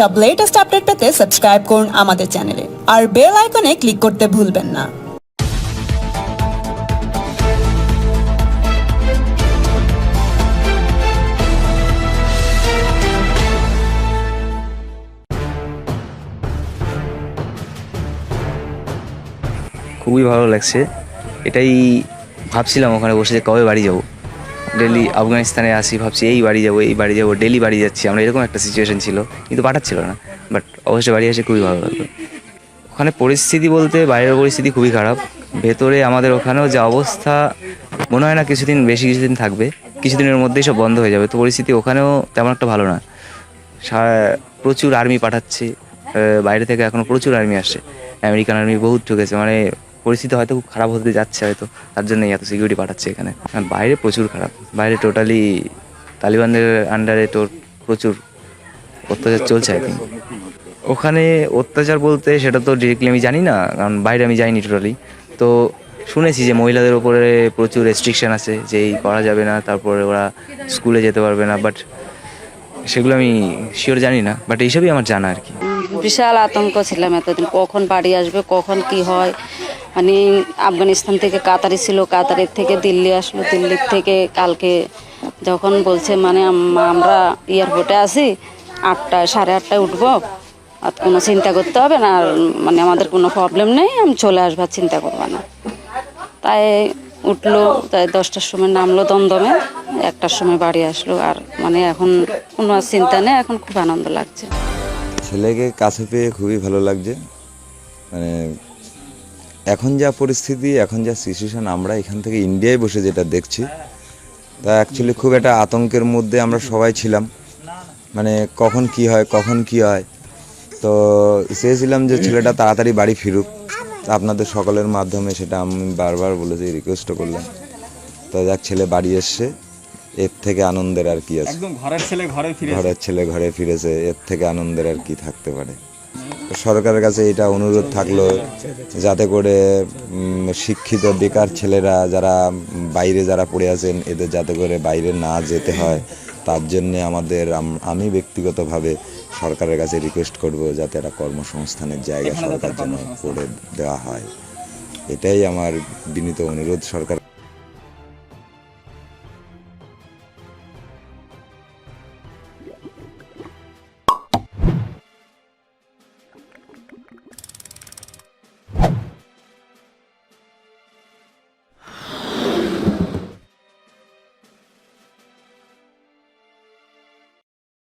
সব latest update পেতে subscribe করুন আমাদের চ্যানেলে আর বেল আইকনে ক্লিক করতে ভুলবেন না। খুবই ভালো লাগছে। এটাই ভাবছিলাম ওখানে বসে যে কবে বাড়ি যাব। ডেলি আফগানিস্তানে আসি, ভাবছি এই বাড়ি যাব, ডেলি বাড়ি যাচ্ছি আমরা, এরকম একটা সিচুয়েশন ছিল, কিন্তু পাঠাচ্ছিল না। বাট অবশ্যই বাড়ি এসে খুবই ভালো লাগলো। ওখানে পরিস্থিতি বলতে বাইরের পরিস্থিতি খুবই খারাপ, ভেতরে আমাদের ওখানেও যে অবস্থা মনে হয় না কিছুদিন থাকবে, কিছুদিনের মধ্যেই সব বন্ধ হয়ে যাবে। তো পরিস্থিতি ওখানেও তেমন একটা ভালো না। প্রচুর আর্মি পাঠাচ্ছে বাইরে থেকে, এখনও প্রচুর আর্মি আসছে, আমেরিকান আর্মি বহুত ঢুকেছে। মানে পরিস্থিতি হয়তো খুব খারাপ হতে যাচ্ছে, হয়তো তার জন্যই এত সিকিউরিটি পাঠাচ্ছে এখানে। আর বাইরে প্রচুর খারাপ, বাইরে টোটালি তালিবানদের আন্ডারে তো প্রচুর অত্যাচার চলছে। আই থিঙ্ক ওখানে অত্যাচার বলতে সেটা তো ডিরেক্টলি আমি জানি না, কারণ বাইরে আমি যাইনি টোটালি। তো শুনেছি যে মহিলাদের ওপরে প্রচুর রেস্ট্রিকশন আছে, যে এই করা যাবে না, তারপরে ওরা স্কুলে যেতে পারবে না। বাট সেগুলো আমি শিওর জানি না, বাট এইসবই আমার জানা আর কি। বিশাল আতঙ্ক ছিলাম এতদিন, কখন বাড়ি আসবে, কখন কি হয়। মানে আফগানিস্তান থেকে কাতারি ছিল, কাতারের থেকে দিল্লি আসলো, দিল্লির থেকে কালকে যখন বলছে মানে আমরা এয়ারপোর্টে আছি, 8টায় 8:30টায় উঠবো, আর কোনো চিন্তা করতে হবে না, আর মানে আমাদের কোনো প্রবলেম নেই, আমি চলে আসবো, চিন্তা করবো না। তাই উঠলো, তাই 10টার সময় নামলো দমদমে, 1টার সময় বাড়ি আসলো। আর মানে এখন কোনো চিন্তা নেই, এখন খুব আনন্দ লাগছে। ছেলেকে কাছে পেয়ে খুবই ভালো লাগছে। মানে এখন যা পরিস্থিতি, এখন যা সিচুয়েশন, আমরা এখান থেকে ইন্ডিয়ায় বসে যেটা দেখছি, তা অ্যাকচুয়ালি খুব একটা আতঙ্কের মধ্যে আমরা সবাই ছিলাম। মানে কখন কি হয়। তো চেয়েছিলাম যে ছেলেটা তাড়াতাড়ি বাড়ি ফিরুক। আপনাদের সকলের মাধ্যমে সেটা আমি বারবার বলেছি, রিকোয়েস্টও করলাম। তো যাক, ছেলে বাড়ি এসছে, এর থেকে আনন্দের আর কি আছে। একদম ঘরের ছেলে ঘরে ফিরেছে, এর থেকে আনন্দের আর কি থাকতে পারে। সরকারের কাছে এটা অনুরোধ থাকলো, যাতে করে শিক্ষিত বেকার ছেলেরা যারা বাইরে যারা পড়ে আছেন, এদের যাতে করে বাইরে না যেতে হয়। তার জন্যে আমি ব্যক্তিগতভাবে সরকারের কাছে রিকোয়েস্ট করব, যাতে একটা কর্মসংস্থানের জায়গা সরকার জন্য করে দেওয়া হয়। এটাই আমার বিনীত অনুরোধ সরকার।